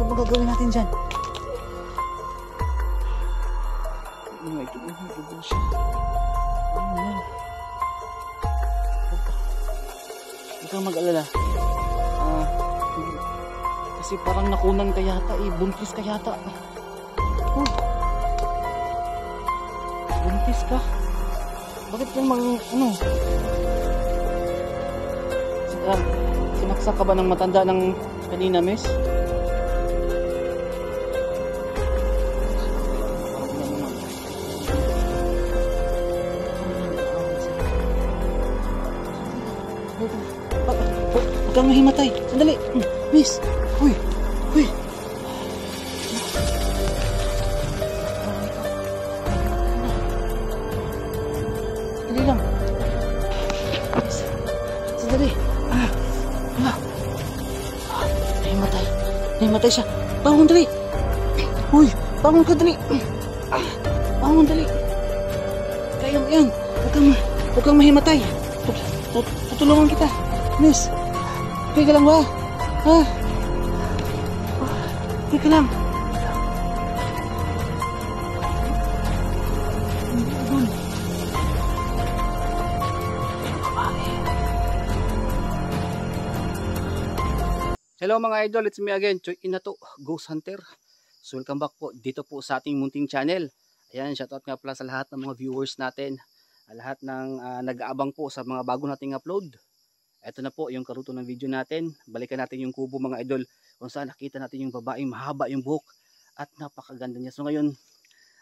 Ano ba gagawin natin dyan? Oh my God, siya. Ano yan? Huwag kang mag-alala. Kasi parang nakunan ka yata eh. Buntis ka yata. Buntis ka? Bakit yung ano? Sinaksak ka ba ng matanda ng kanina, miss? Huwag kang mahimatay. Sandali. Miss. Huy. Huy. Sandali lang. Miss. Sandali. Nahimatay. Nahimatay siya. Bangon dali. Huy. Bangon ka dali. Bangon dali. Kaya mo yan. Huwag kang mahimatay. Tutulungan kita. Miss. Okay ka lang ba? Ha? Okay ka lang. Hello mga idol, it's me again, Choy Inato, Ghost Hunter. So welcome back po dito po sa ating munting channel. Ayan, shoutout nga pala sa lahat ng mga viewers natin. Lahat ng nag-aabang po sa mga bago nating upload. Ito na po yung karuto ng video natin. Balikan natin yung kubo mga idol, kung saan nakita natin yung babaeng mahaba yung buhok at napakaganda niya. So ngayon,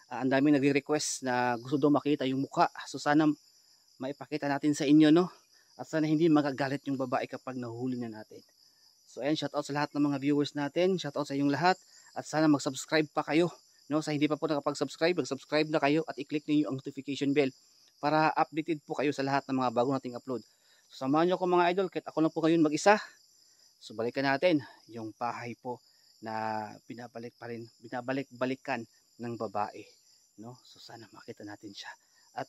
ang daming nagre-request na gusto daw makita yung mukha. So sana maipakita natin sa inyo, no? At sana hindi magagalit yung babae kapag nahuli na natin. So ayan, shoutout sa lahat ng mga viewers natin. Shoutout sa inyong lahat. At sana mag-subscribe pa kayo, no? Sa hindi pa po nakapag-subscribe, mag-subscribe na kayo at i-click niyo ang notification bell para updated po kayo sa lahat ng mga bago nating upload. So samahan niyo ako mga idol, kahit ako lang po ngayon mag-isa. So balikan natin yung bahay po na binabalik-balikan ng babae, no? So sana makita natin siya at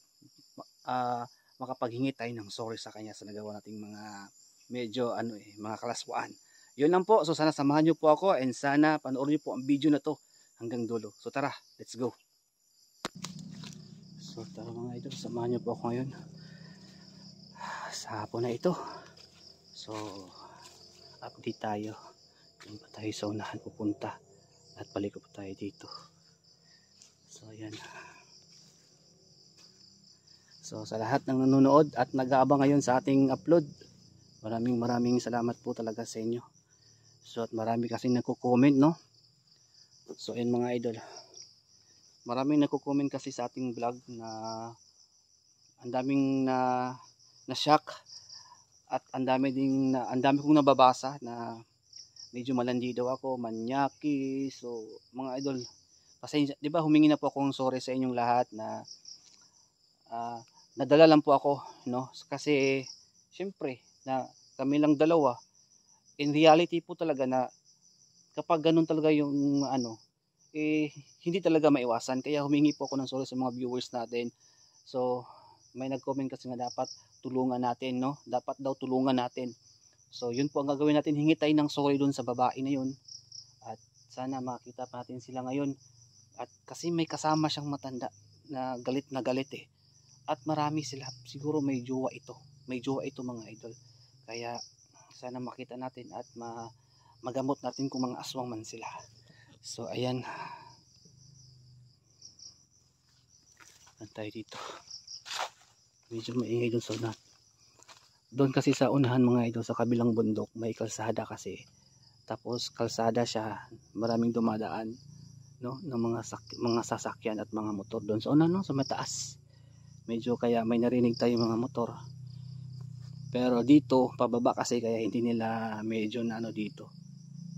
makapaghingi tayo ng sorry sa kanya sa nagawa nating mga medyo mga kalaswaan. Yun lang po. So sana samahan niyo po ako and sana panoorin niyo po ang video na to hanggang dulo. So tara, let's go. So tara mga idol, samahan niyo po ako ngayon sa hapon na ito. So update tayo. Doon pa tayo sa unahan pupunta at balik po tayo dito. So ayan. So sa lahat ng nanonood at nag-aabang ngayon sa ating upload, maraming salamat po talaga sa inyo. So at marami kasi nagko-comment, no? So ayun mga idol, maraming nagko-comment kasi sa ating vlog na ang daming na shock at ang dami kong nababasa na medyo malandi daw ako, manyaki. So mga idol, pasensya, di ba humingi na po akong sorry sa inyong lahat na nadala lang po ako, no? Kasi syempre na kami lang dalawa. In reality po talaga na kapag ganun talaga yung hindi talaga maiwasan. Kaya humingi po ako ng sorry sa mga viewers natin. So may nag-comment kasi nga dapat tulungan natin, no? Dapat daw tulungan natin. So yun po ang gagawin natin, hingi tayo ng sorry dun sa babae na yun. At sana makita pa natin sila ngayon. At kasi may kasama siyang matanda na galit eh. At marami sila, siguro may jowa ito. May jowa ito mga idol. Kaya sana makita natin at magamot natin kung mga aswang man sila. So ayan. Tayo dito. Medyo maingay doon sa unahan. Doon kasi sa unahan mga idol, sa kabilang bundok, may kalsada kasi. Tapos kalsada siya, maraming dumadaan, no, ng mga sasakyan at mga motor doon sa unahan, no, sa mataas. Medyo kaya may narinig tayo mga motor. Pero dito pababa kasi, kaya hindi nila medyo na dito.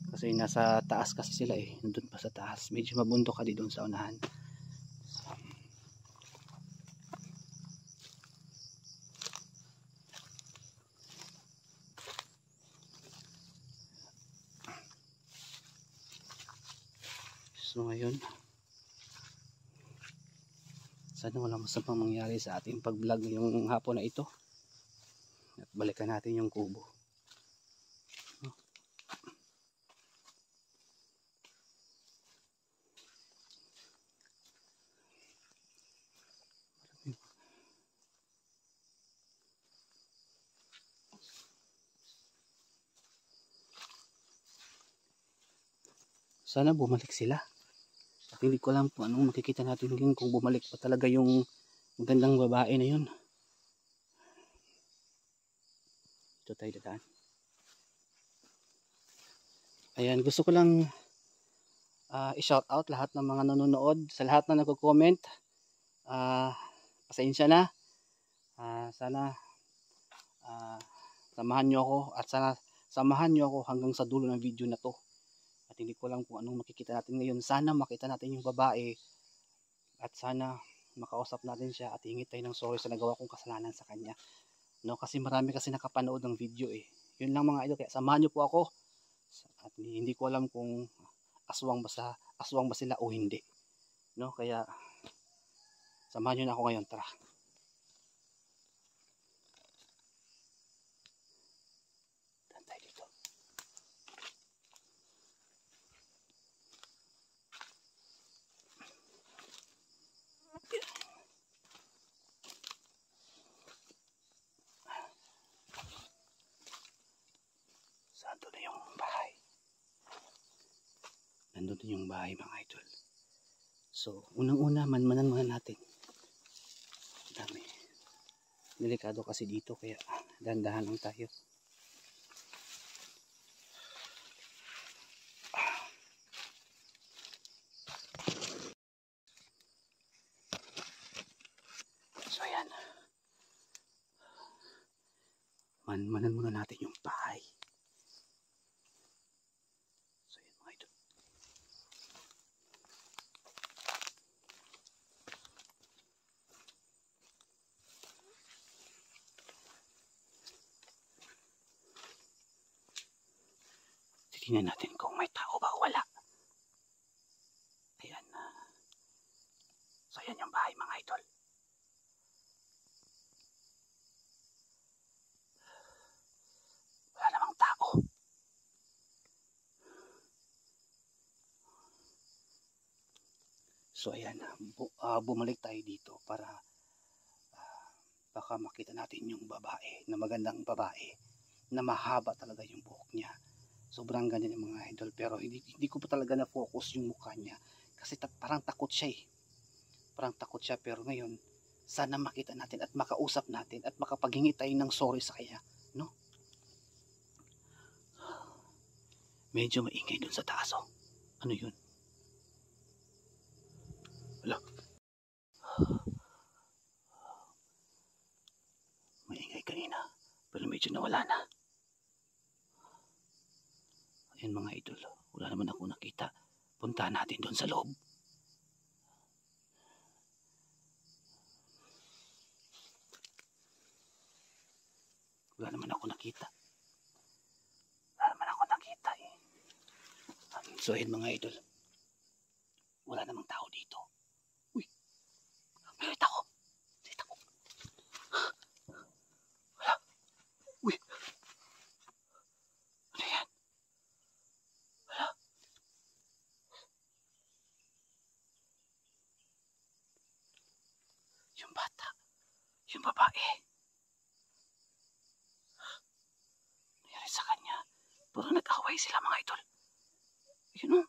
Kasi nasa taas kasi sila eh. Nandun pa sa taas. Medyo mabundok ka doon sa unahan. So ngayon, sana walang masamang mangyari sa ating pag-vlog ngayong hapon na ito. At balikan natin yung kubo. Sana bumalik sila. At hindi ko alam kung anong makikita natin ngayon, kung bumalik pa talaga yung magandang babae na yun. Ito tayo dadaan. Ayan, gusto ko lang i-shout out lahat ng mga nanonood, sa lahat na nagko-comment. Pasensya na. Sana samahan nyo ako, at sana samahan nyo ako hanggang sa dulo ng video na to. At hindi ko alam kung anong makikita natin ngayon. Sana makita natin yung babae at sana makausap natin siya at hingi tayo ng sorry sa nagawa kong kasalanan sa kanya. No, kasi marami kasi nakapanood ng video eh. Yun lang mga idol, kaya samahan nyo po ako. At hindi ko alam kung aswang ba sila o hindi. No, kaya samahan nyo na ako ngayon, tara. Tantay dito. Saan doon na yung bahay? Nandun yung bahay mga idol. So, unang-una, manmanan muna natin. Dami. Delikado kasi dito, kaya dahan-dahan lang tayo. So, ayan. Manmanan muna natin yung bahay. So, ayan mga idol. Titingnan natin kung may tao ba o wala. Ayan. So, ayan yung bahay mga idol. Wala namang tao. So, ayan. Bumalik tayo dito para baka makita natin yung babae, na magandang babae, na mahaba talaga yung buhok niya. Sobrang ganda ng mga idol, pero hindi ko pa talaga na-focus yung mukha niya kasi parang takot siya eh. Parang takot siya, pero ngayon sana makita natin at makausap natin at makapaghingi tayo ng sorry sa kanya, no? Medyo maingay dun sa taas oh. Ano yun? Wala. Maingay kanina, pero medyo nawala na. Ayan mga idol, wala naman ako nakita. Puntahan natin doon sa loob. Wala naman ako nakita. Eh. So ayan mga idol, wala namang tao dito. Uy, may tao. Wala. Uy, ano yan? Wala. Yung bata, yung babae. Nangyari sa kanya. Parang nag-away sila mga idol. Yun o.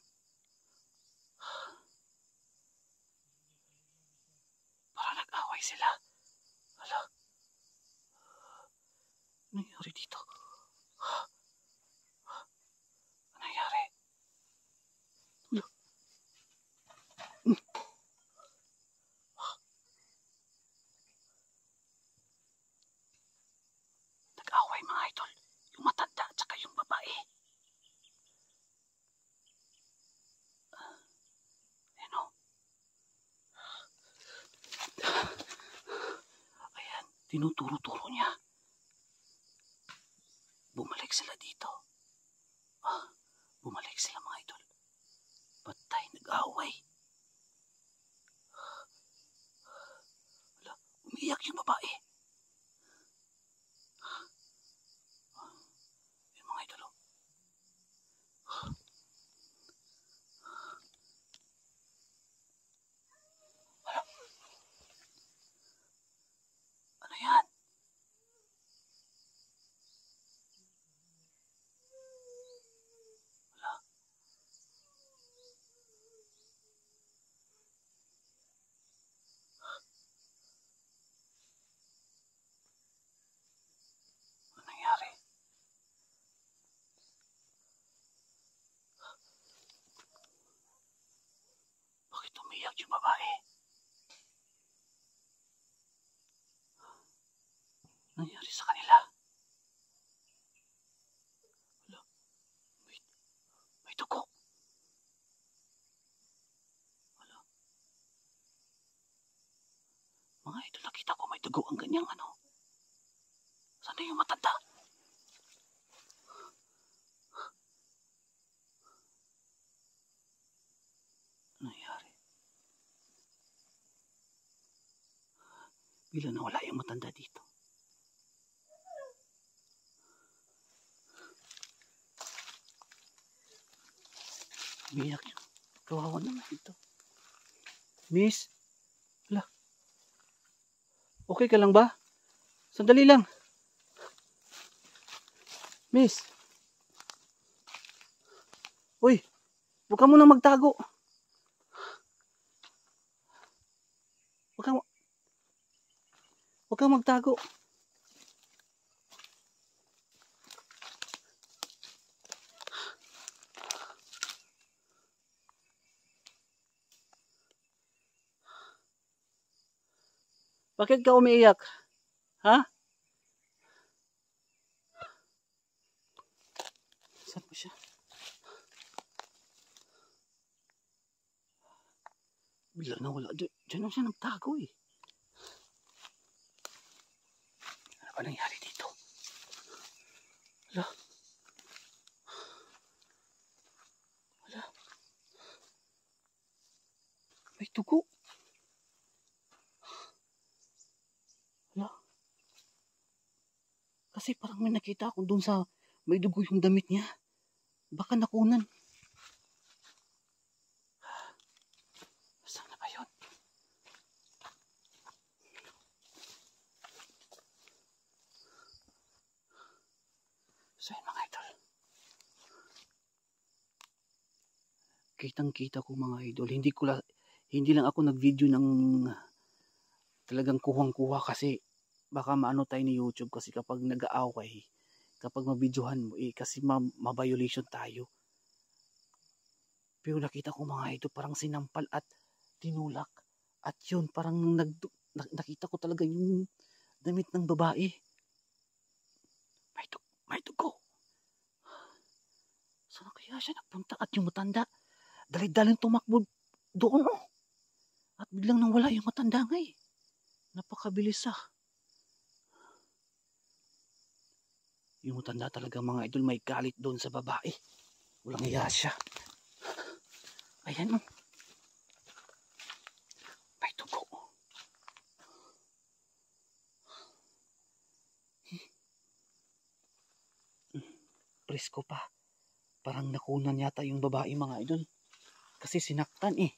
Parang nag-away sila. Wala. Ano nangyari dito? Ano nangyari? Wala. Nag-away mga idol. Yung matanda at saka yung babae. Ayan o. Ayan, tinuturo-turo niya. Bumalik sila dito. Bumalik sila mga idol. Patay, nag-away. Wala, umiyak yung babae. Yung mga idol. Wala. Ano yan? umiiyak yung babae. Ano nangyari sa kanila? May dugo. Mga idol, nakita ko may dugo ang ganyang ano. Sana yung matanda? Ano nangyari? Bila nawala yung matanda dito. Umiyak yun. Kawawa naman ito. Miss? Hala. Okay ka lang ba? Sandali lang. Miss? Uy, huwag ka muna magtago. Huwag kang magtago. Bakit ka umiiyak? Ha? Saan mo siya? Bila na wala. Diyan lang siya nagtago eh. Ano ba nangyari dito? Wala. Wala. May dugo. Wala. Kasi parang may nakita ako doon sa may dugo yung damit niya. Baka nakunan. Saan na ba yun? So yun mga idol. Kitang-kita ko mga idol. Hindi lang ako nag-video ng talagang kuhang-kuha kasi baka maano tayo ni YouTube kasi kapag nag-aaway, kapag mabidyohan mo kasi ma-violation tayo. Pero nakita ko mga idol parang sinampal at tinulak. At yun parang nakita ko talaga yung damit ng babae. May dugo. Saan kaya siya nagpunta? At yung matanda, dali-daling tumakbo doon oh. At biglang nawala yung matanda nga eh. Napakabilis ah. Yung matanda talaga mga idol may galit doon sa babae. Walang iya siya. Ayan oh. May dugo. Presko pa. Parang nakunan yata yung babae mga idol. Kasi sinaktan eh.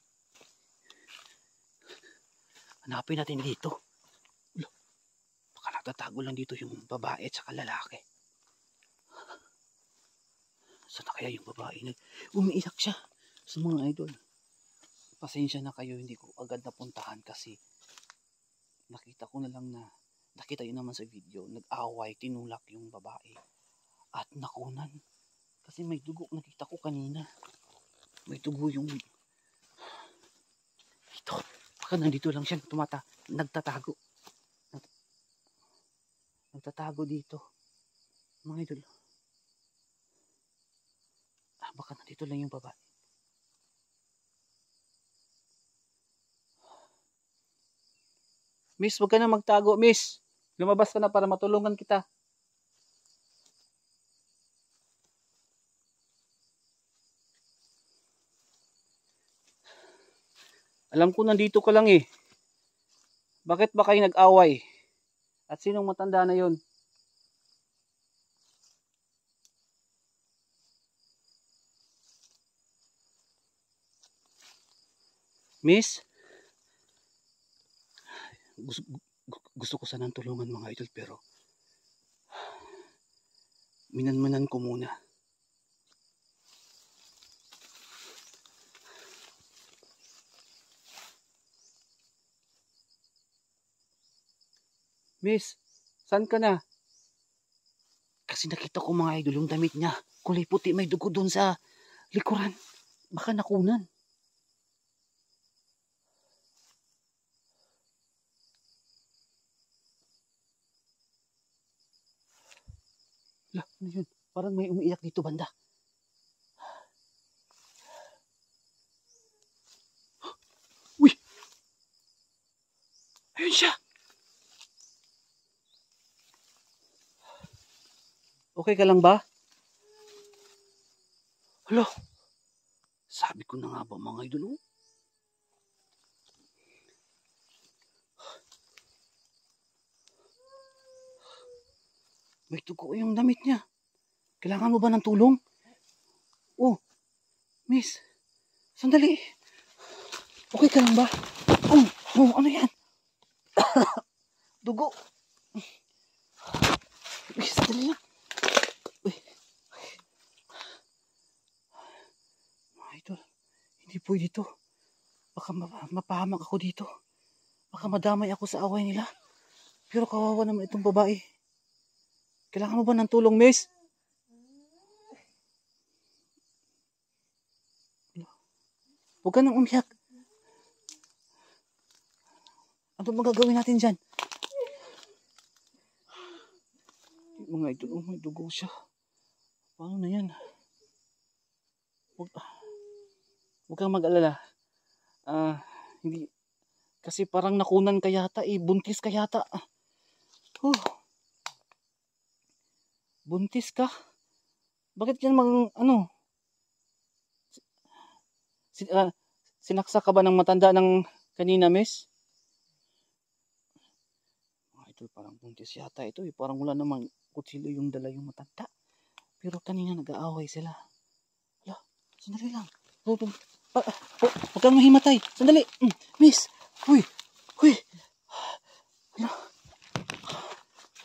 Hanapin natin dito. Baka nagtatago lang dito yung babae at saka lalaki. Saan na kaya yung babae? Umiiyak siya sa mga idol. Pasensya na kayo, hindi ko agad napuntahan kasi nakita ko na lang na nakita yun naman sa video. Nag-away, tinulak yung babae at nakunan. Kasi may dugo, nakita ko kanina. May dugo yung dito. Baka nandito lang siya nagtatago. Nagtatago dito. Mga idol. Baka nandito lang yung babae. Miss, huwag ka na magtago, miss. Lumabas ka na para matulungan kita. Alam ko nandito ka lang eh. Bakit ba kayo nag-away? At sinong matanda na yun? Miss? Gusto ko sanang tulungan mga idol pero minanmanan ko muna. Miss, saan ka na? Kasi nakita ko mga idol yung damit niya. Kulay puti, may dugo doon sa likuran. Baka nakunan. Lah, ano yun? Parang may umiiyak dito banda. Uy! Ayun siya! Okay ka lang ba? Hala! Sabi ko na nga ba mga idol, oh? May tugo yung damit niya. Kailangan mo ba ng tulong? Oh, miss. Sandali. Okay ka lang ba? Ano yan? Dugo. Uy, sandali lang. Uy. Mga idol, hindi pwede dito. Baka mapahamak ako dito. Baka madamay ako sa away nila. Pero kawawa naman itong babae. Kailangan mo ba ng tulong, miss? Huwag ka nang umiyak. Ano magagawin natin dyan? Mga idol, may dugo siya. Paano na yan? Huwag kang mag-alala. Hindi. Kasi parang nakunan ka yata eh. Buntis ka yata. Buntis ka? Bakit yan sinaksa ka ba ng matanda ng kanina, miss? Mga idol, parang buntis yata ito eh. Parang wala namang kutsilyo yung dala yung matanda. Pero kanina nag-aaway sila. Hala, sandali lang. Huwag kang mahimatay. Sandali. Miss. Huy. Hala.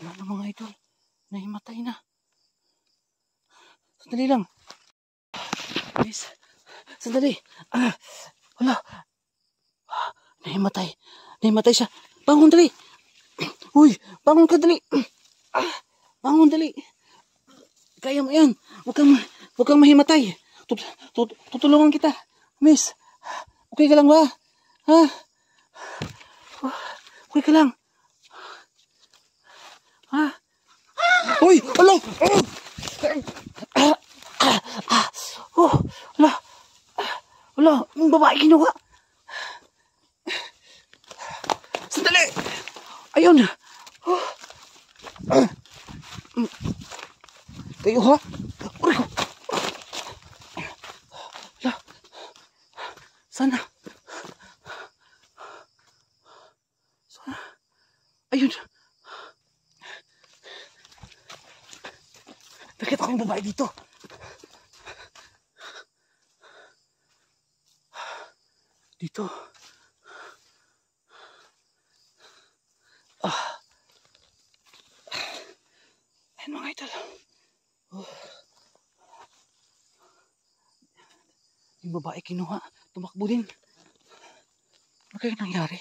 Wala na mga idol. Nahimatay na. Sandali lang. Miss. Sandali. Wala. Nahimatay. Nahimatay siya. Bangon dali. Uy, bangon ka dali. Bangon dali. Kaya mo yan. Huwag kang mahimatay. Tutulungan kita. Miss. Okay ka lang ba? Ha? Okay ka lang. Ha? Uy! Ala! Wala, yung babae kinuha. Sandali! Ayun! Kayo ha? Uray ko! Sana? Ayun! Nakita ko yung babae dito. Dito. Ayan mga idol. Yung babae kinuha. Tumakbo din. Ano kaya nangyari?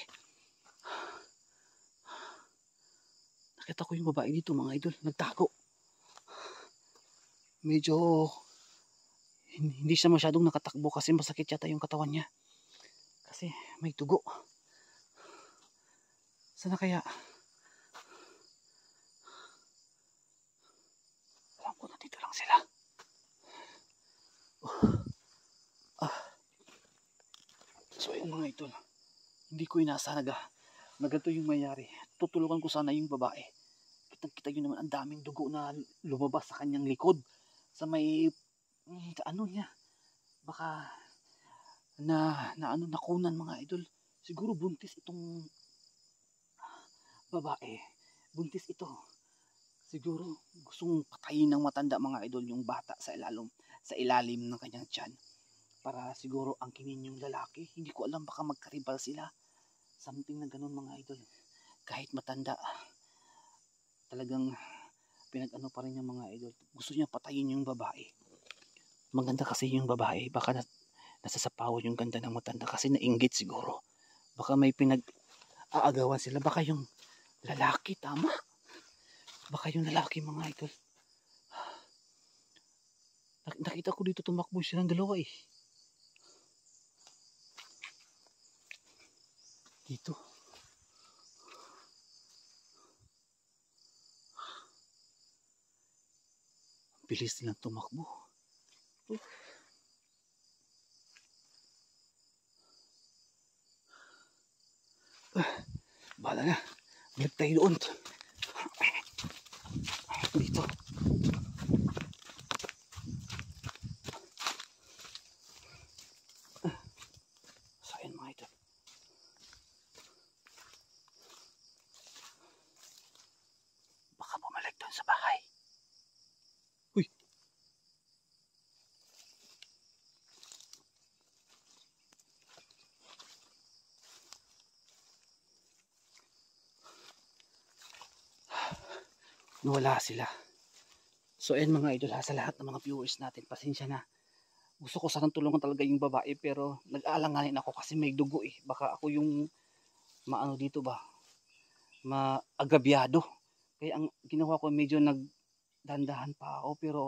Nakita ko yung babae dito mga idol. Nagtago. Medyo hindi siya masyadong nakatakbo kasi masakit yata yung katawan niya. Kasi may dugo. Sana kaya? Alam ko na dito lang sila. So yung mga idol, hindi ko inaasahan na ganito yung mayari. Tutulungan ko sana yung babae. Kitang-kita yun naman ang daming dugo na lumabas sa kanyang likod. Sa may ano niya. Baka nakunan mga idol. Siguro buntis itong babae. Buntis ito. Siguro gustong patayin ng matanda mga idol yung bata sa ilalim ng kanyang tiyan. Para siguro angkinin yung lalaki. Hindi ko alam, baka magkaribal sila. Something na ganun mga idol. Kahit matanda, talagang pinag-ano pa rin yung mga idol. Gusto niya patayin yung babae. Maganda kasi yung babae. Baka nasasapaw yung ganda ng matanda kasi nainggit siguro. Baka may pinag-aagawan sila. Baka yung lalaki, tama? Baka yung lalaki mga idol. Nakita ko dito tumakbo silang dalawa eh. Dito. Bilis nilang tumakbo. Bahala na. Balik tayo doon. Dito. So, ayan mga ito. Baka bumalik doon sa bahay. Uy! Nawala sila. So ayan mga idol, sa lahat ng mga viewers natin, pasensya na. Gusto ko sanang tulungan talaga yung babae pero nag-aalanganin ako kasi may dugo eh. Baka ako yung maano dito ba, maagabyado. Kaya ang ginawa ko medyo nagdandahan pa ako pero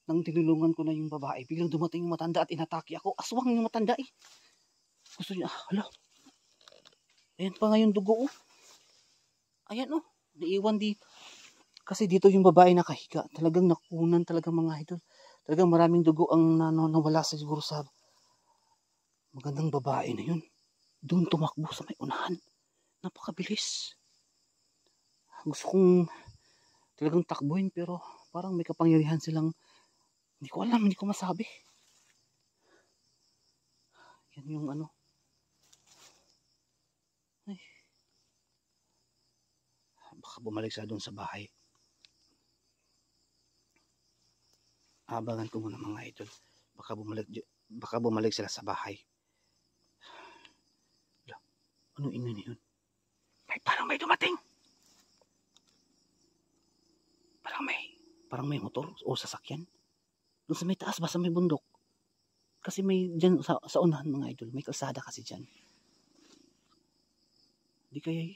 nang tinulungan ko na yung babae, biglang dumating yung matanda at inatake ako. Aswang yung matanda eh. Gusto niya, hala. Ayan pa ngayon dugo oh. Ayan oh, naiwan dito. Kasi dito yung babae nakahiga. Talagang nakunan talaga mga idol. Talagang maraming dugo ang nawala sa siguro sa magandang babae na yun. Doon tumakbo sa may unahan. Napakabilis. Gusto kong talagang takbuhin pero parang may kapangyarihan silang hindi ko alam, hindi ko masabi. Yan yung ano. Ay. Baka bumalik siya doon sa bahay. Abangan ko muna mga idol. Baka bumalik sila sa bahay. Ano ingay na yun? Parang may dumating. Parang may motor o sasakyan. Doon sa may taas ba sa may bundok? Kasi may dyan sa unahan mga idol. May kalsada kasi dyan. Di kaya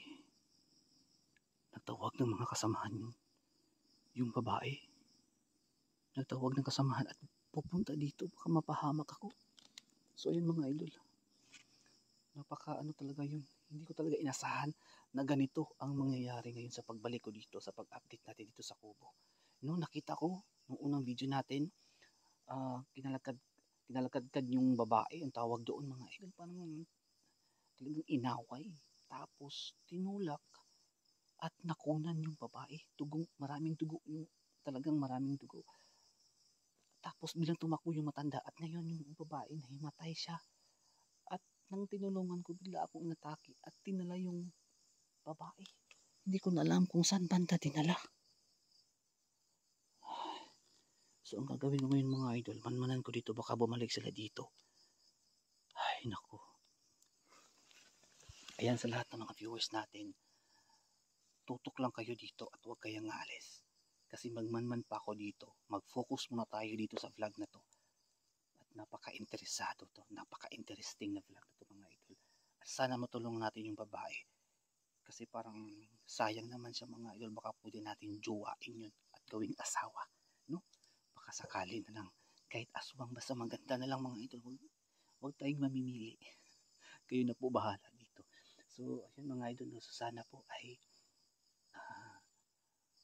nagtawag ng mga kasamahan yung babae. Nagtawag ng kasamahan at pupunta dito. Baka mapahamak ako. So ayun mga idol. Napaka ano talaga yun. Hindi ko talaga inasahan na ganito ang mangyayari ngayon sa pagbalik ko dito. Sa pag-update natin dito sa Kubo. Noong nakita ko, nung unang video natin, kinalakad yung babae. Ang tawag doon mga idol. Parang talagang inaway. Tapos tinulak at nakunan yung babae. Maraming dugo. Talagang maraming dugo. Tapos bilang tumakbo yung matanda at ngayon yung babae nahimatay siya. At nang tinulungan ko bigla akong inatake at tinala yung babae. Hindi ko na alam kung saan banda dinala. So ang gagawin ko ngayon mga idol, manmanan ko dito baka bumalik sila dito. Ay naku. Ayan sa lahat ng mga viewers natin. Tutok lang kayo dito at huwag kayong alis. Kasi magmanman pa ako dito. Mag-focus muna tayo dito sa vlog na to. At napaka-interesado to. Napaka-interesting na vlog na to mga idol. At sana matulungan natin yung babae. Kasi parang sayang naman siya mga idol. Baka pwede natin jowain yun at gawing asawa. No? Baka sakali na lang. Kahit aswang basta maganda na lang mga idol. Huwag tayong mamimili. Kayo na po bahala dito. So ayun mga idol. So sana po ay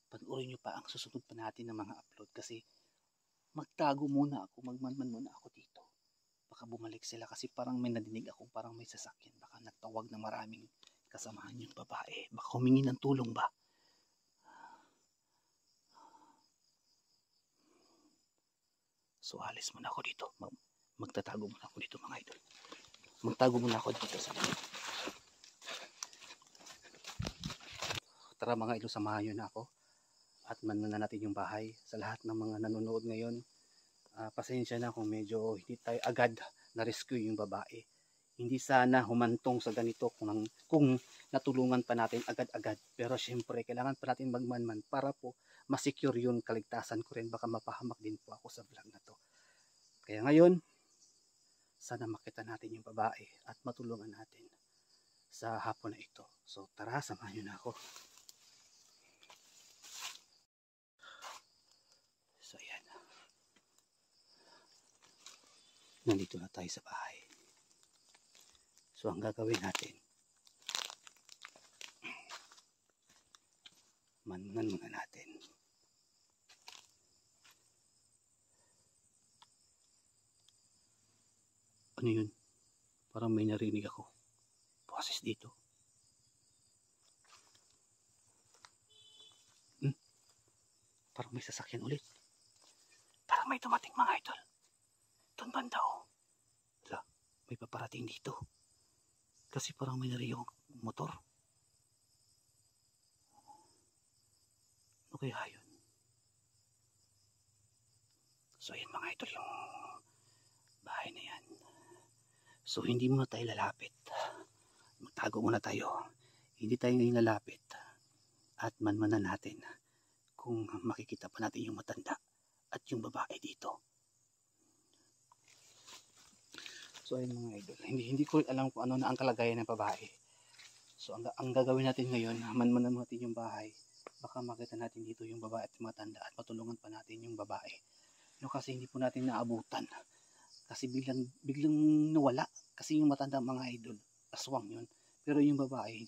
panoorin nyo pa ang susunod pa natin ng mga upload kasi magtago muna ako, magmanman muna ako dito. Baka bumalik sila kasi parang may nadinig ako, parang may sasakyan. Baka nagtawag na maraming kasamahan yung babae. Baka humingi ng tulong ba? So alis muna ako dito. Magtatago muna ako dito mga idol. Magtago muna ako dito sa mga. Tara mga idol, samahan nyo na ako. At manman na natin yung bahay. Sa lahat ng mga nanonood ngayon, pasensya na kung medyo hindi tayo agad na-rescue yung babae. Hindi sana humantong sa ganito kung natulungan pa natin agad-agad. Pero syempre, kailangan pa natin magmanman para po masecure yung kaligtasan ko rin. Baka mapahamak din po ako sa vlog na to. Kaya ngayon, sana makita natin yung babae at matulungan natin sa hapon na ito. So tara, samahan nyo na ako. So ayan. Nandito na tayo sa bahay. So ang gagawin natin, manmanan muna natin. Ano yun? Parang may narinig ako. Boses dito. Parang may sasakyan ulit. Parang may dumating mga idol. Doon banda oh. Wala, may paparating dito. Kasi parang may narinig akong motor. Ano kaya yun? So ayan mga idol yung bahay na yan. So hindi muna tayo lalapit. Magtago muna tayo. Hindi tayo ngayon lalapit. At manmanan natin kung makikita pa natin yung matanda at yung babae dito. So ayun mga idol, hindi ko alam kung ano na ang kalagayan ng babae. So ang gagawin natin ngayon, manmanan natin yung bahay. Baka makita natin dito yung babae at matanda at matulungan pa natin yung babae. No, kasi hindi po natin naabutan. Kasi biglang nawala. Kasi yung matanda mga idol, aswang yun. Pero yung babae,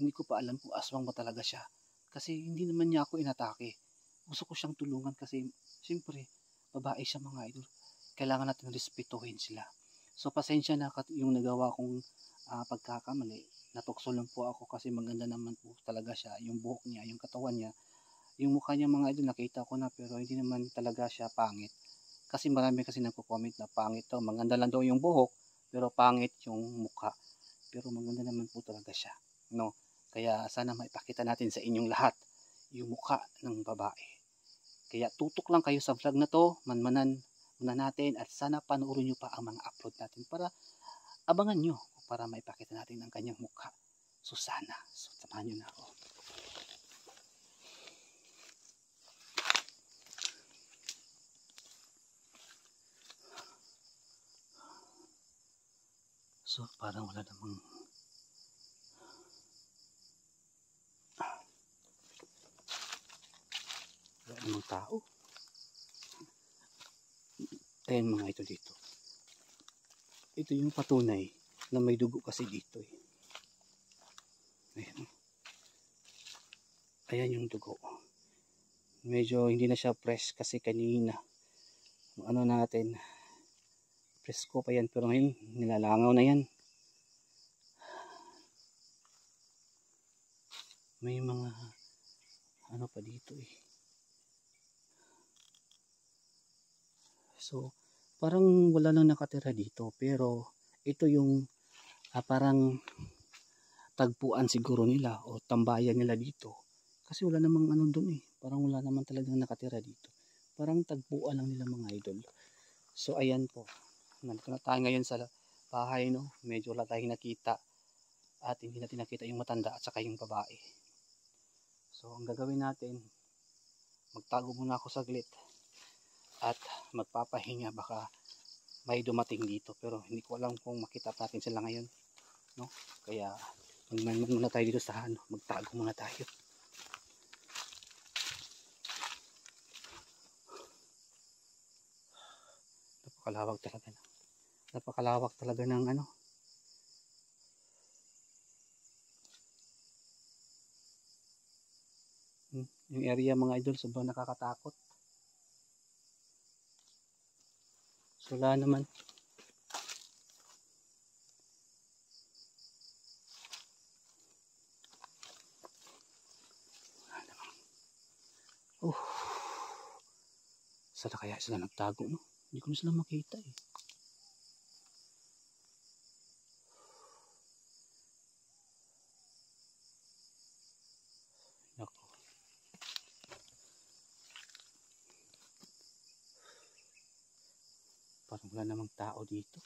hindi ko pa alam kung aswang ba talaga siya. Kasi hindi naman niya ako inatake. Gusto ko siyang tulungan kasi siyempre babae siya mga idol. Kailangan natin respetuhin sila. So pasensya na yung nagawa kong pagkakamali. Natukso lang po ako kasi maganda naman po talaga siya. Yung buhok niya, yung katawan niya. Yung mukha niya mga idol nakita ko na pero hindi naman talaga siya pangit. Kasi marami kasi nagko-comment na pangit daw. Maganda lang daw yung buhok pero pangit yung mukha. Pero maganda naman po talaga siya. No? Kaya sana maipakita natin sa inyong lahat yung mukha ng babae. Kaya tutok lang kayo sa vlog na to, manmanan muna natin at sana panoorin nyo pa ang mga upload natin para abangan nyo para maipakita natin ang kanyang mukha. So sana, so samahan nyo na ako. So parang wala namang tao. Ayan mga ito dito. Ito yung patunay na may dugo kasi dito eh. Ayan. Ayan yung dugo. Medyo hindi na siya fresh kasi kanina. Ano natin, presko pa yan pero ngayon nilalangaw na yan. May mga ano pa dito eh. So parang wala nang nakatira dito pero ito yung parang tagpuan siguro nila o tambayan nila dito. Kasi wala namang ano doon eh. Parang wala naman talagang nakatira dito. Parang tagpuan lang nila mga idol. So ayan po. Nandito na tayo ngayon sa bahay no. Medyo wala tayong nakita. At hindi natin nakita yung matanda at saka yung babae. So ang gagawin natin, magtago muna ako saglit. At magpapahinga baka may dumating dito. Pero hindi ko alam kung makita natin sila ngayon. No? Kaya magmanman muna tayo dito sa ano. Magtago muna tayo. Napakalawak talaga ng ano. Yung area mga idol sobrang nakakatakot. So wala naman. Saan kaya sila nagtago no? Hindi ko na sila makita eh. Nako. Parang wala namang tao dito.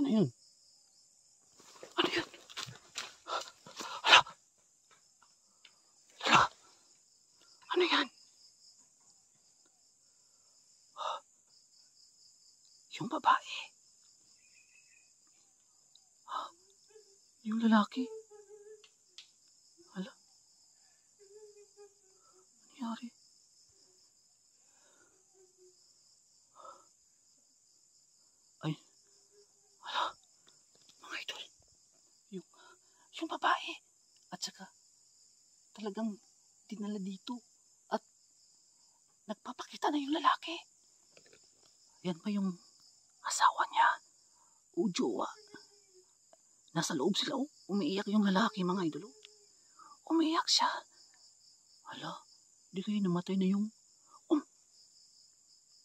Ano yun? Ano yun? Ano yan? Yung babae. Yung lalaki. Hala. Ano nangyari? Ay. Hala. Mga idol. Yung babae. At saka talagang dinala dito at nagpapakita na yung lalaki. Yan pa yung asawa niya o jowa. Nasa loob sila, oh. Umiiyak yung lalaki, mga idol, oh. Umiiyak siya. Hala, di kayo namatay na yung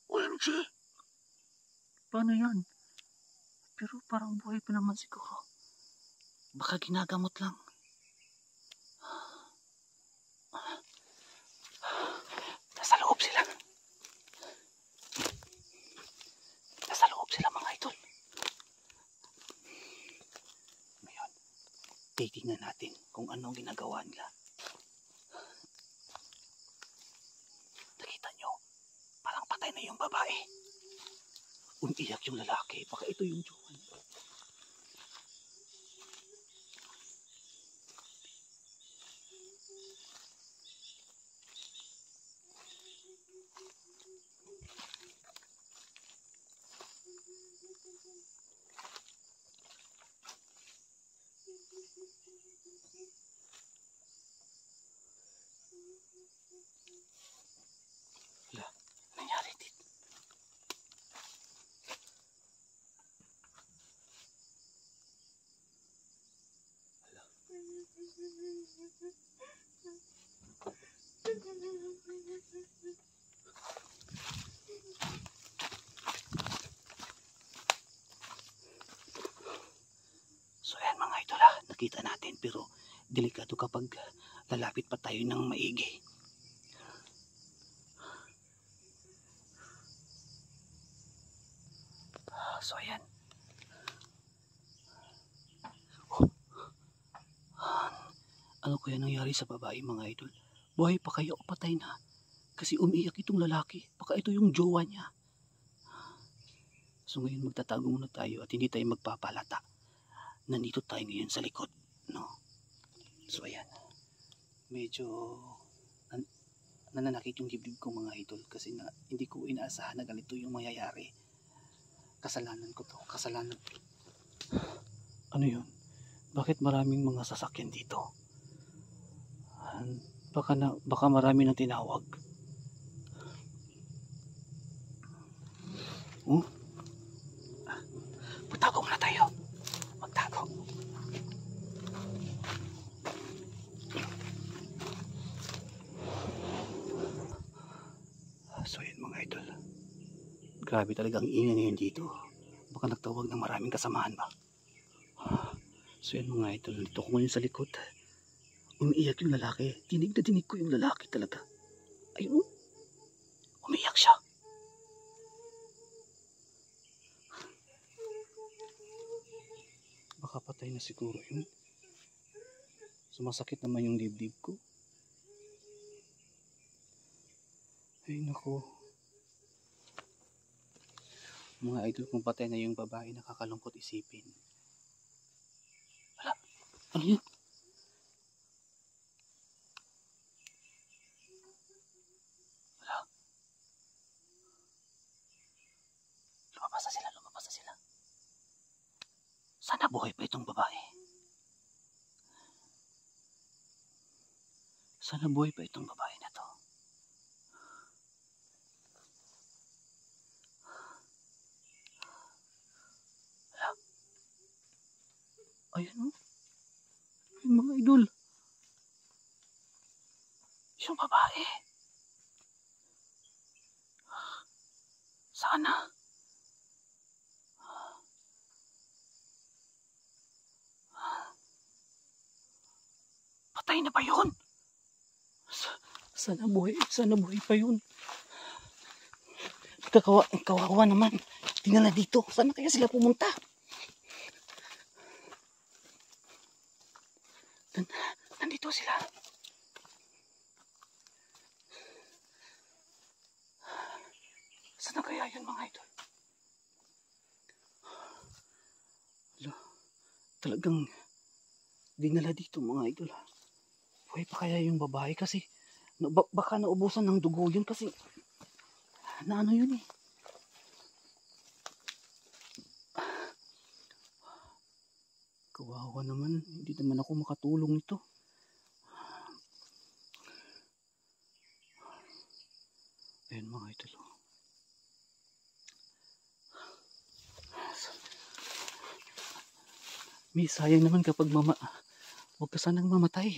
OMG. Paano yan? Pero parang buhay pa naman siguro. Baka ginagamot lang. Nasa loob sila. Nasa loob sila, mga idol. Ngayon, titingnan natin kung anong ginagawa nila. Nakita nyo, parang patay na yung babae. Umiiyak yung lalaki. Baka ito yung jowa niya. Wala, nangyari dito. Wala. So ayan, mga idol, nakita natin, pero delikado kapag lalapit pa tayo ng maigi. So ayan. Oh. Ano kaya nangyari sa babae, mga idol? Buhay pa kaya o patay na? Kasi umiiyak itong lalaki. Baka ito yung jowa niya. So ngayon magtatago muna tayo at hindi tayo magpapalata. Nandito tayo ngayon sa likod, no? So ayan. Medyo nananakit yung dibdib ko, mga idol, kasi hindi ko inaasahan na ganito yung mangyayari. Kasalanan ko to. Kasalanan. Ano yun? Bakit maraming mga sasakyan dito? Baka marami nang tinawag. Oh? Magtago muna tayo. Magtago. So yun, mga idol. Grabe talagang ingay ngayon dito. Baka nagtawag ng maraming kasamahan ba? So yan, mga idol. Dito ko ngayon sa likod. Umiiyak yung lalaki. Dinig na dinig ko yung lalaki talaga. Ayun. Umiiyak siya. Baka patay na siguro yun. Sumasakit naman yung dibdib ko. Ay naku. Mga idol, kung patay na yung babae, nakakalungkot isipin. Wala. Ano yun? Wala. Lumabas na sila, lumabas na sila. Sana buhay pa itong babae. Sana buhay pa itong babae na to. Wala. Ayan, oh. Ayun, mga idol. Yung babae. Sana. Patay na ba yun? Sana buhay pa yun. Kawawa naman. Tingnan na dito. Saan kaya sila pumunta? Nandito sila. Saan kaya yun, mga idol? Talagang dinala dito, mga idol. Buhay pa kaya yung babae, kasi baka naubusan ng dugo yun, kasi ano yun eh. Kawawa naman. Hindi naman ako makatulong nito. Ayun mga idol. May sayang naman kapag huwag ka sanang mamatay.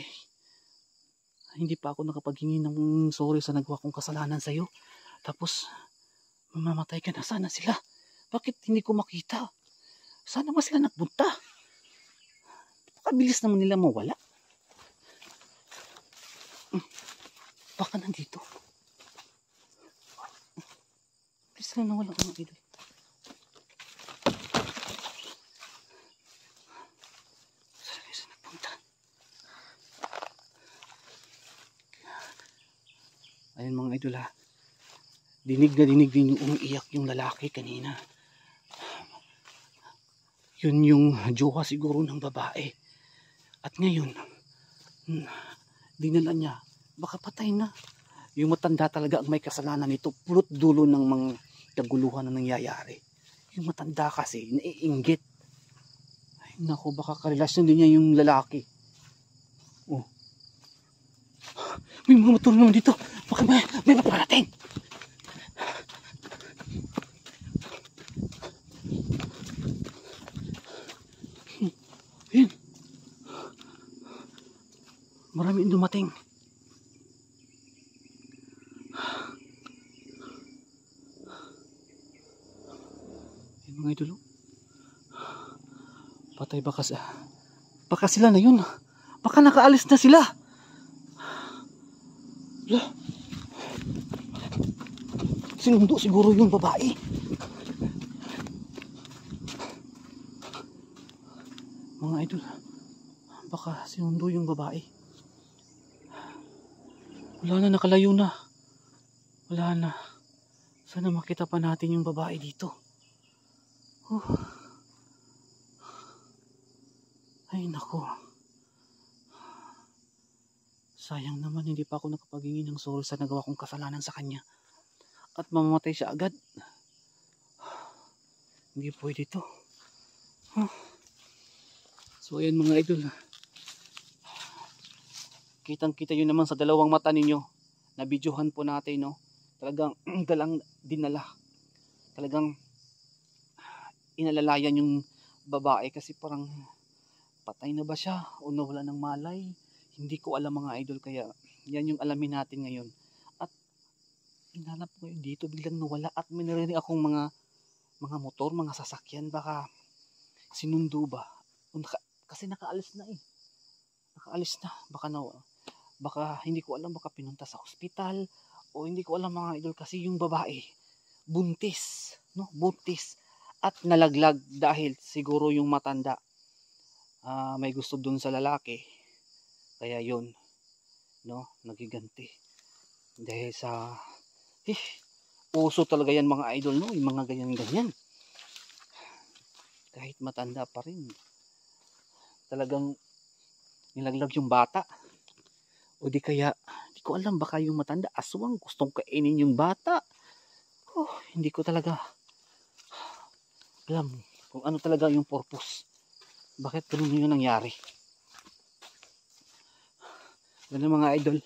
Hindi pa ako nakapaghingi ng sorry sa nagawa kong kasalanan sa'yo. Tapos, mamamatay ka na. Sana sila. Bakit hindi ko makita? Sana ba sila nagpunta? Pakabilis naman nila mawala. Baka nandito. Bilis na nawala mga idol. Saan nagpunta? Ayun mga idol ha. Dinig na dinig din yung umiiyak yung lalaki kanina. Yun yung jowa siguro ng babae. At ngayon, dinala niya. Baka patay na. Yung matanda talaga ang may kasalanan nito. Pulot dulo ng mga kaguluhan na nangyayari. Yung matanda kasi, naiinggit. Ay naku, baka karelasyon din niya yung lalaki. Oh. May mga motor naman dito. Baka may maparating. Ayun. Maraming dumating. Ayun mga idol. Patay baka sila na yun. Baka nakaalis na sila. Sinundo siguro yung babae. Mga idol, baka sinundo yung babae. Wala na, nakalayo na. Wala na. Sana makita pa natin yung babae dito. Ay nako. Sayang naman hindi pa ako nakapaghingi ng sorry sa nagawa kong kasalanan sa kanya. At mamamatay siya agad. Hindi pwede ito. So ayan mga idol. Kitang kita yun naman sa dalawang mata ninyo. Na videohan po natin, no. Talagang dinala. Talagang inalalayan yung babae kasi parang patay na ba siya o nawala ng malay. Hindi ko alam mga idol, kaya yan yung alamin natin ngayon. At inanap ko yun dito, biglang nawala at may narinig akong mga motor, mga sasakyan, baka sinundo ba? Kasi nakaalis na eh. Nakaalis na. Baka hindi ko alam, baka pinunta sa hospital o hindi ko alam mga idol, kasi yung babae buntis, no? Buntis at nalaglag dahil siguro yung matanda may gusto dun sa lalaki. Kaya yun, no, nagiganti. Dahil sa uso talaga yan mga idol, no, yung mga ganyan-ganyan. Kahit matanda pa rin, talagang nilaglag yung bata. O di kaya, hindi ko alam, baka yung matanda aswang gustong kainin yung bata. Hindi ko talaga alam kung ano talaga yung purpose. Bakit ganun yung nangyari? Ganun mga idol,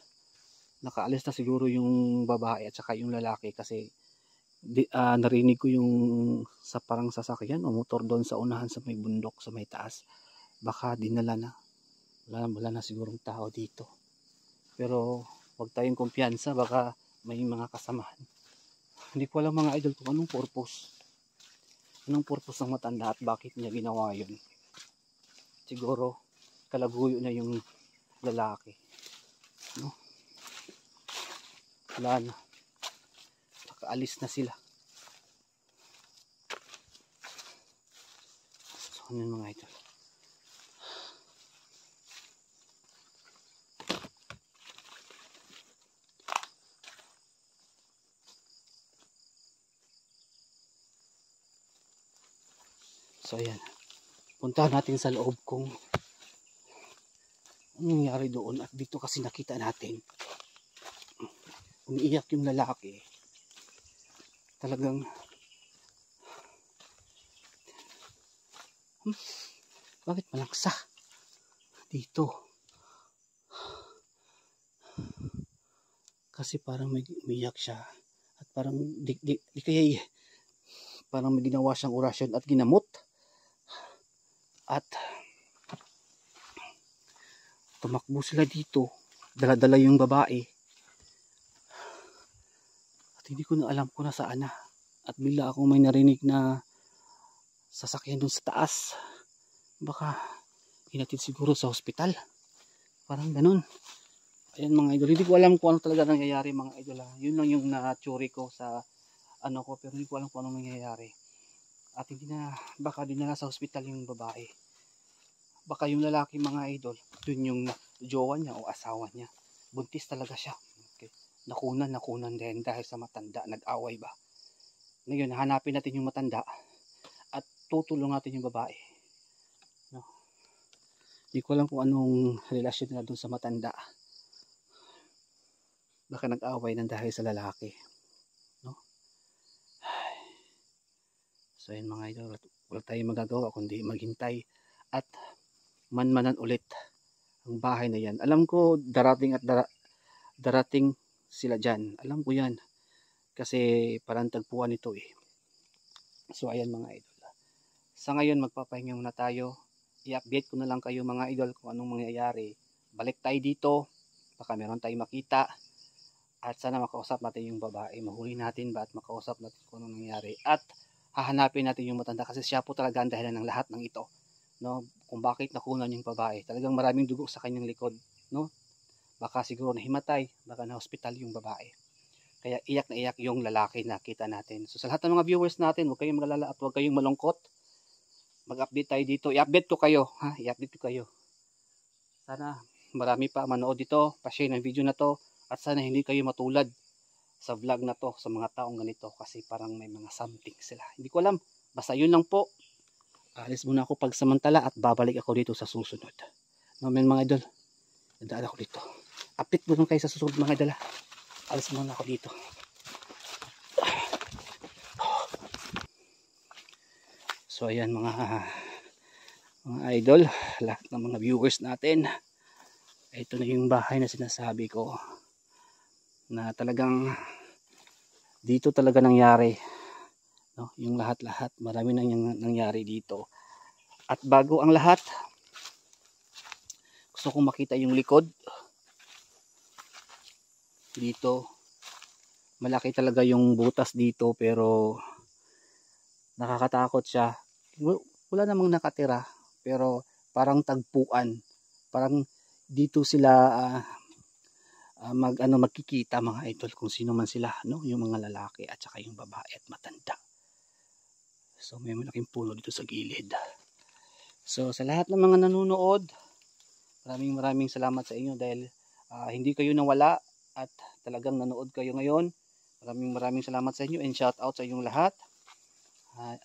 nakaalis na siguro yung babae at saka yung lalaki kasi narinig ko yung sa parang sasakyan o motor doon sa unahan sa may bundok, sa may taas. Baka dinala na. Wala na sigurong tao dito. Pero huwag tayong kumpiyansa, baka may mga kasamahan. Hindi ko alam mga idol kung anong purpose. Anong purpose ng matanda at bakit niya ginawa yun. Siguro kalaguyo na yung lalaki. No? Wala na. Nakaalis na sila. So ano mga idol. So ayan. Punta natin sa loob kung anong nangyari doon. At dito kasi nakita natin umiiyak yung lalaki. Talagang bakit malaksa dito? Kasi parang may umiiyak siya Parang di kaya parang may ginawa siyang orasyon at ginamot. At tumakbo sila dito. Dala-dala yung babae. At hindi ko na alam kung nasaan na. At bigla akong may narinig na sasakyan dun sa taas. Baka hinatid siguro sa hospital. Parang ganun. Ayan mga idol. Hindi ko alam kung ano talaga nangyayari mga idol. Yun lang yung na-theory ko sa ano ko. Pero hindi ko alam kung ano nangyayari. At hindi na, baka dinala sa hospital yung babae. Baka yung lalaki mga idol, dun yung jowa niya o asawa niya. Buntis talaga siya. Okay. Nakunan din dahil sa matanda. Nag-away ba? Ngayon, hanapin natin yung matanda at tutulong natin yung babae. No? Hindi ko alam kung anong relasyon nila dun sa matanda. Baka nag-away ng dahil sa lalaki. No? So yun mga idol, wala tayong magagawa kundi maghintay at manmanan ulit ang bahay na yan. Alam ko darating at darating sila dyan. Alam ko yan. Kasi parang tagpuan ito eh. So ayan mga idol. Sa ngayon magpapahinga muna tayo. I-update ko na lang kayo mga idol kung anong mangyayari. Balik tayo dito. Baka meron tayong makita. At sana makausap natin yung babae. Mahuli natin ba at makausap natin kung anong nangyayari. At hahanapin natin yung matanda kasi siya po talaga ang dahilan ng lahat ng ito. No? Kung bakit nakunan yung babae. Talagang maraming dugo sa kanyang likod. No? Baka siguro nahimatay. Baka na hospital yung babae. Kaya iyak na iyak yung lalaki na kita natin. So sa lahat ng mga viewers natin, huwag kayong magalala at huwag kayong malungkot. Mag-update tayo dito. I-update ko kayo. I-update ko kayo. Sana marami pa manood dito. Pa-share ng video na to. At sana hindi kayo matulad sa vlog na to sa mga taong ganito. Kasi parang may mga something sila. Hindi ko alam. Basta yun lang po. Alis muna ako pagsamantala at babalik ako dito sa susunod. No, mga idol. Nadaan ako dito. Update mo lang kayo sa susunod mga idol. Alis muna ako dito. So ayan mga idol, lahat ng mga viewers natin. Ito na yung bahay na sinasabi ko na talagang dito talaga nangyari, no? Yung lahat-lahat, marami nang nangyari dito. At bago ang lahat, gusto kong makita yung likod. Dito malaki talaga yung butas dito pero nakakatakot siya. Wala namang nakatira pero parang tagpuan. Parang dito sila magkikita mga idol kung sino man sila, no? Yung mga lalaki at saka yung babae at matanda. So may malaking puno dito sa gilid. So sa lahat ng mga nanonood, maraming salamat sa inyo dahil hindi kayo nawala at talagang nanood kayo ngayon. Maraming salamat sa inyo and shout out sa inyong lahat.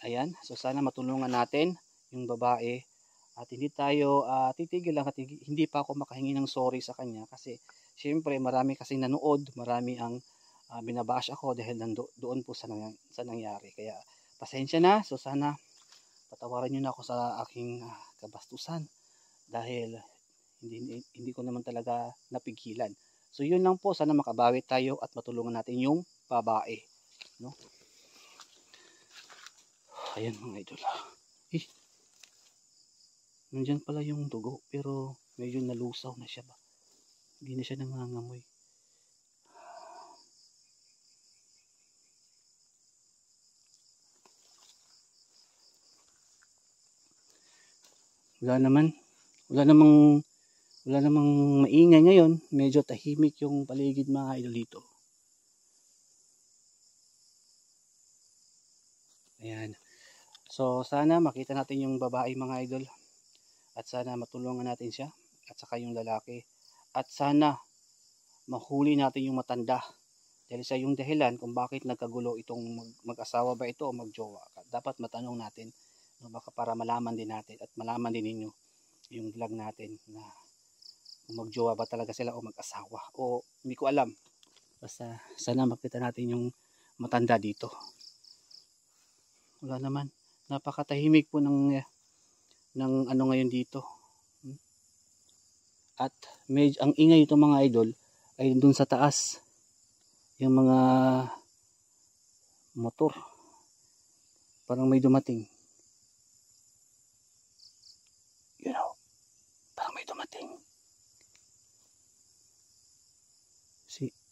Ayan, so sana matulungan natin yung babae at hindi tayo titigil lang at hindi pa ako makahingi ng sorry sa kanya kasi syempre marami kasing nanood, marami ang binabash ako dahil doon po sa nangyari. Kaya pasensya na, so sana patawarin niyo na ako sa aking kabastusan dahil hindi ko naman talaga napigilan. So yun lang po, sana makabawi tayo at matulungan natin yung babae, no? Ayan mga idol. Nandyan pala yung dugo pero medyo nalusaw na siya ba. Hindi na siya nangangamoy. Wala namang maingay ngayon. Medyo tahimik yung paligid mga idol dito. Ayan. So sana makita natin yung babae mga idol. At sana matulungan natin siya. At saka yung lalaki. At sana mahuli natin yung matanda. Dahil sa yung dahilan kung bakit nagkagulo itong mag-asawa ba ito o magjowa. Dapat matanong natin, no, baka para malaman din natin at malaman din ninyo yung vlog natin na kung magjowa ba talaga sila o mag-asawa. O hindi ko alam. Basta sana makita natin yung matanda dito. Wala naman. Napakatahimik po ng ano ngayon dito. At ang ingay ito mga idol ay dun sa taas. Yung mga motor. Parang may dumating. You know, parang may dumating.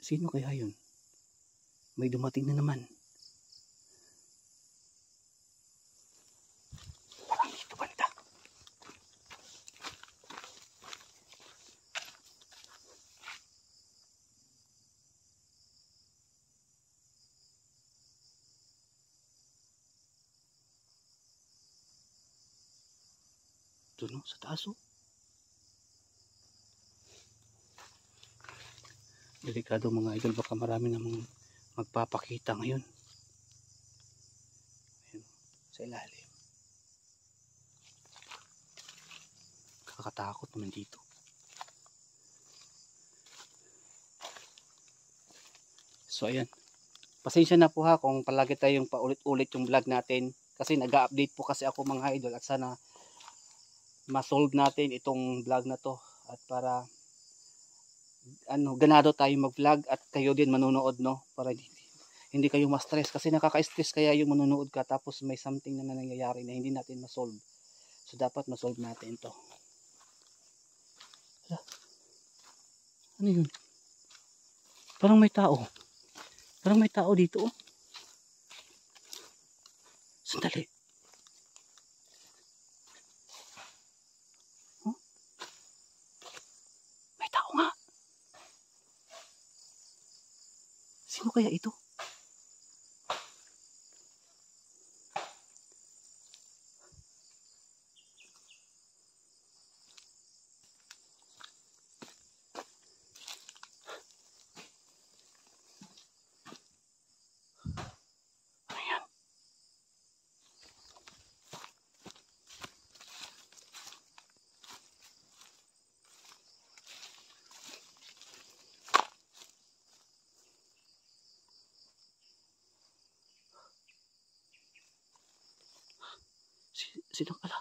Sino kaya yun? May dumating na naman. Parang dito banda. Ito no, sa taas oh. Delikado mga idol, baka marami namang magpapakita ngayon. Ayun, sa ilalim. Kakatakot naman dito. So ayan, pasensya na po ha kung palagi tayong paulit-ulit yung vlog natin. Kasi nag-update po kasi ako mga idol, at sana ma-solve natin itong vlog na to. At para ganado tayo mag-vlog at kayo din manonood, no, para hindi kayo ma-stress, kasi nakaka-stress kaya yung manonood ka tapos may something na nangyayari na hindi natin ma-solve. So dapat ma-solve natin to. Ano yun? Parang may tao. Parang may tao dito oh. Sandali. Huh? May tao nga. Sino kaya ito? Ayan. Sino pala?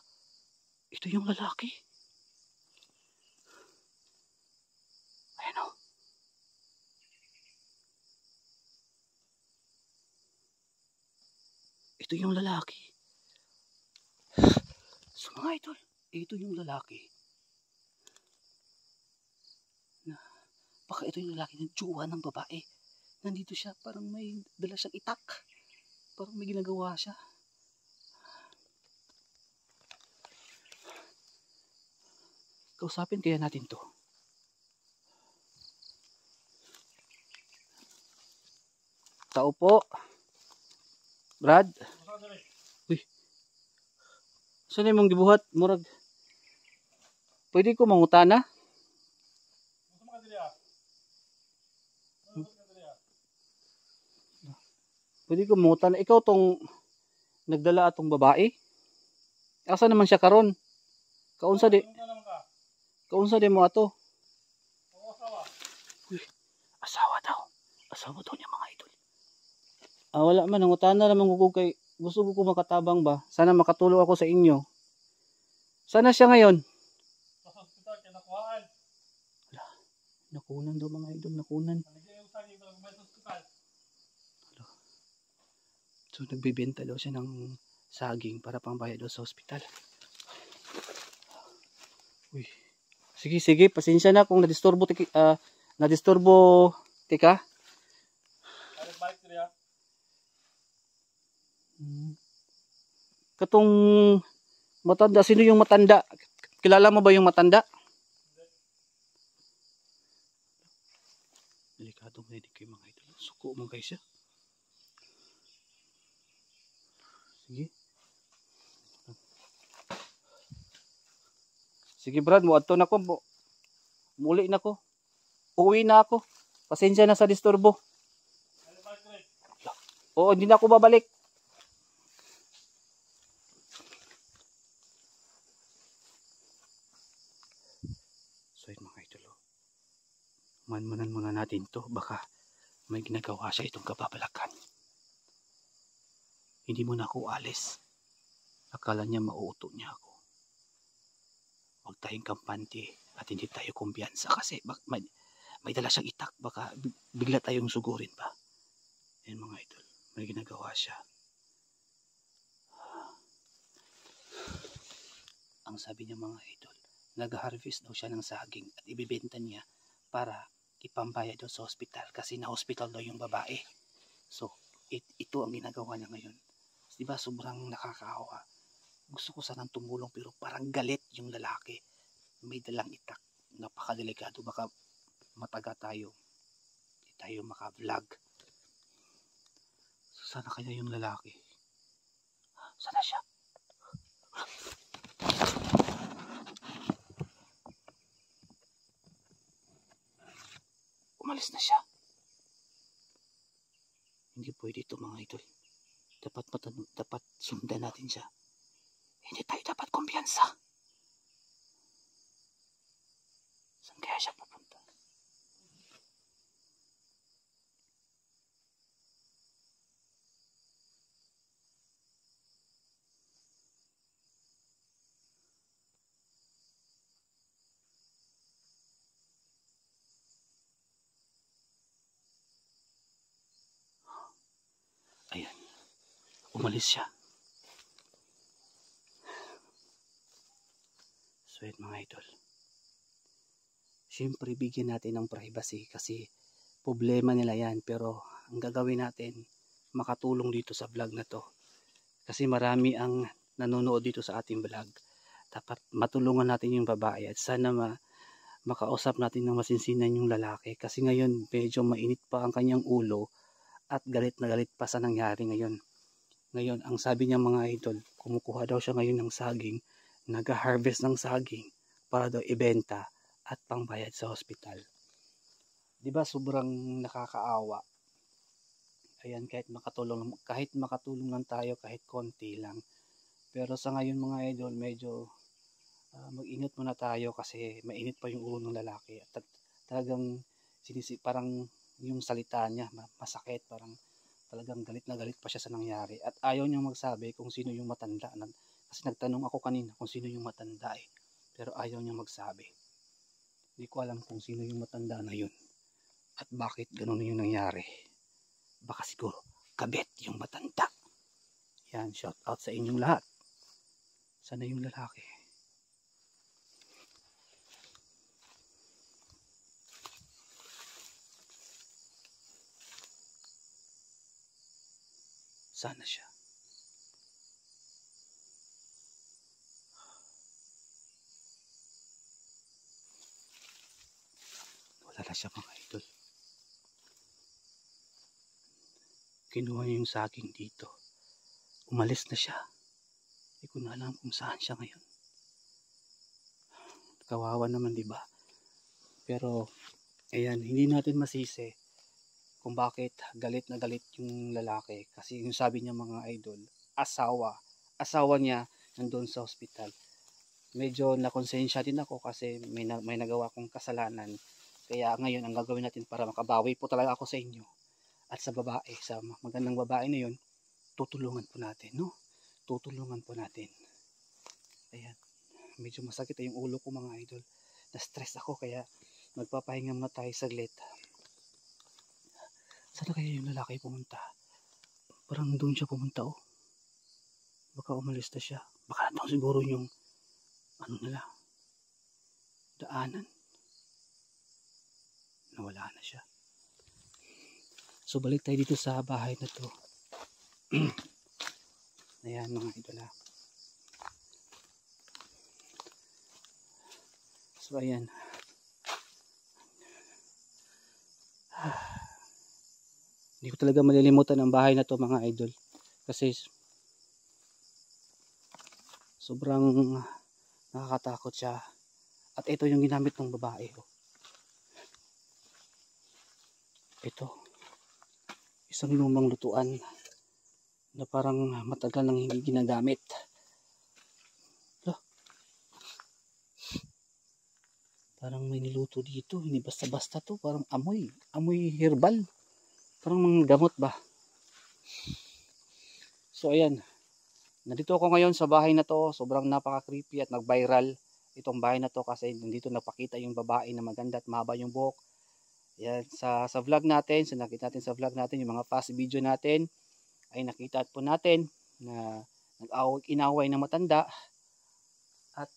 Ito yung lalaki. Ayan o. Ito yung lalaki. So mga idol, ito yung lalaki. Baka ito yung lalaki ng jowa ng babae. Nandito siya, parang may dala siyang itak. Parang may ginagawa siya. Kausapin kaya natin to. Tao po. Brad. Uy. Saan yung mong gibuhat? Murag. Pwede ko mangutana? Pwede ko mangutana. Ikaw tong nagdala atong babae? Asa naman siya karon? Kaunsa di mo ato? Uy, asawa daw. Asawa daw niya mga idol. Wala man, nangutana naman ko kay gusto ko makatabang ba. Sana makatulong ako sa inyo. Sana siya ngayon? Sa hospital kay nakuhaan. Nakunan daw mga idol, nakunan. So nagbebenta daw siya ng saging para pambayad daw sa hospital. Uy. Sige, pasensya na kung nadisturbo tika. Katong matanda, sino yung matanda? Kilala mo ba yung matanda? Delikado mo hindi kayo mga idol. Suko mo kayo siya. Sige Brad, muadto na ko. Muli na ko. Uwi na ako. Pasensya na sa disturbo. Oo, hindi na ako babalik. So yun mga idol, manmanan muna natin to, baka may ginagawa siya itong kababalakan. Hindi mo na ako alis. Akala niya mauuto niya ako. Huwag tayong kampante at hindi tayo kumpiyansa kasi may dala siyang itak, baka bigla tayong sugurin pa. Yan mga idol, may ginagawa siya. Ang sabi niya mga idol, nag-harvest daw siya ng saging at ibibenta niya para ipambayad daw sa hospital kasi na-hospital daw yung babae. So, ito ang ginagawa niya ngayon. Diba sobrang nakakaawa. Gusto ko sanang tumulong pero parang galit yung lalaki. May dalang itak. Napakadelikado. Baka mataga tayo. Hindi tayo maka-vlog. So, sana kaya yung lalaki? Sana siya? Umalis na siya. Hindi pwede ito mga idol. Dapat sundan natin siya. Hindi tayo dapat kumpiyansa. Saan kaya siya pupunta? Ayan. Umalis siya. Sweet mga idol. Siyempre bigyan natin ng privacy kasi problema nila yan. Pero ang gagawin natin, makatulong dito sa vlog na to. Kasi marami ang nanonood dito sa ating vlog. Dapat matulungan natin yung babae at sana makausap natin ng masinsinan yung lalaki. Kasi ngayon medyo mainit pa ang kanyang ulo at galit na galit pa sa nangyari ngayon. Ngayon, ang sabi niya mga idol, kumukuha daw siya ngayon ng saging, nag-harvest ng saging para daw ibenta at pangbayad sa hospital. Diba sobrang nakakaawa? Ayan, kahit makatulong lang tayo, kahit konti lang. Pero sa ngayon mga idol, medyo mag-ingat muna tayo kasi mainit pa yung ulo ng lalaki. At talagang parang yung salita niya masakit, parang talagang galit na galit pa siya sa nangyari. At ayaw niyang magsabi kung sino yung matanda. Kasi nagtanong ako kanina kung sino yung matanda eh. Pero ayaw niyang magsabi. Hindi ko alam kung sino yung matanda na yun. At bakit ganun yung nangyari. Baka siguro kabet yung matanda. Yan, shout out sa inyong lahat. Sana yung lalaki. Sana siya. Wala na siya mga idol. Kinuha niya yung saging dito. Umalis na siya. Hindi ko na alam kung saan siya ngayon. Kawawa naman diba? Pero ayan, hindi natin masisi kung bakit galit na galit yung lalaki. Kasi yung sabi niya mga idol, asawa niya nandun sa hospital. Medyo nakonsensya din ako kasi may nagawa kong kasalanan. Kaya ngayon ang gagawin natin para makabawi po talaga ako sa inyo at sa babae, sa magandang babae na yun, tutulungan po natin, no? Tutulungan po natin. Ayan, medyo masakit yung ulo ko mga idol. Na-stress ako kaya magpapahinga muna tayo saglit. Saan kaya yung lalaki pumunta? Parang doon siya pumunta oh. Baka umalis na siya. Baka nandun siguro yung ano nila, daanan. Nawala na siya. So balik tayo dito sa bahay na to. Ayan mga idol ha. So ayan. Hindi ko talaga malilimutan ang bahay na to mga idol. Kasi sobrang nakakatakot siya. At ito yung ginamit ng babae. Oh. Ito. Isang lumang lutuan na parang matagal nang hindi ginagamit. Parang may niluto dito. Hindi basta-basta to. Parang amoy. Amoy herbal. Parang mga gamot ba? So ayan. Nandito ako ngayon sa bahay na to. Sobrang napaka-creepy at nag-viral itong bahay na to kasi nandito napakita yung babae na maganda at mahaba yung buhok. Yan, sa vlog natin, nakita natin sa vlog natin yung mga past video natin. ay nakita po natin na inaway ng matanda at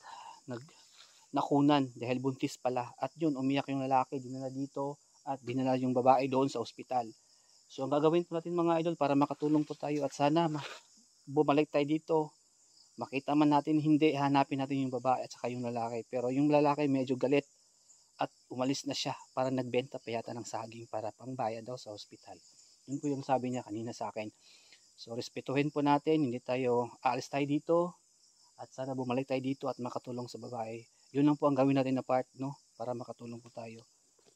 nakunan dahil buntis pala. At yun, umiyak yung lalaki, dinala dito at dinala yung babae doon sa ospital. So ang gagawin po natin mga idol para makatulong po tayo at sana bumalik tayo dito, makita man natin hindi, hanapin natin yung babae at saka yung lalaki. Pero yung lalaki medyo galit at umalis na siya para nagbenta pa yata ng saging para pangbayad daw sa ospital. Yun po yung sabi niya kanina sa akin. So respetuhin po natin, hindi tayo aalis tayo dito at sana bumalik tayo dito at makatulong sa babae. Yun lang po ang gawin natin na part, no, para makatulong po tayo.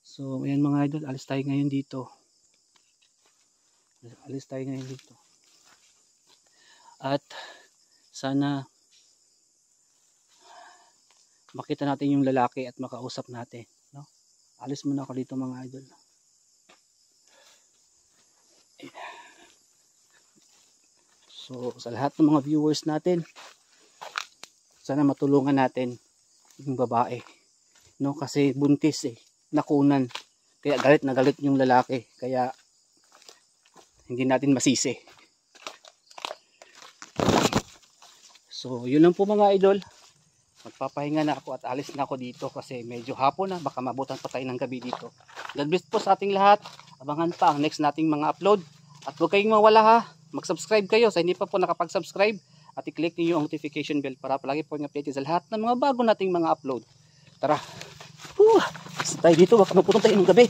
So ayan mga idol, alis tayo ngayon dito. Alis tayo ngayon dito. At sana makita natin yung lalaki at makausap natin, no? Alis muna ako dito mga idol. So sa lahat ng mga viewers natin, sana matulungan natin yung babae, no, kasi buntis nakunan. Kaya galit na galit yung lalaki, kaya hindi natin masisi. So yun lang po mga idol, magpapahinga na ako at alis na ako dito kasi medyo hapon na, baka mabutan pa tayo ng gabi dito. God bless po sa ating lahat. Abangan pa ang next nating mga upload at huwag kayong mawala ha, mag-subscribe kayo sa hindi pa po nakapag-subscribe at i-click niyo yung notification bell para palagi po updated sa lahat ng mga bago nating mga upload. Tara, tayo dito, baka maputan tayo ng gabi.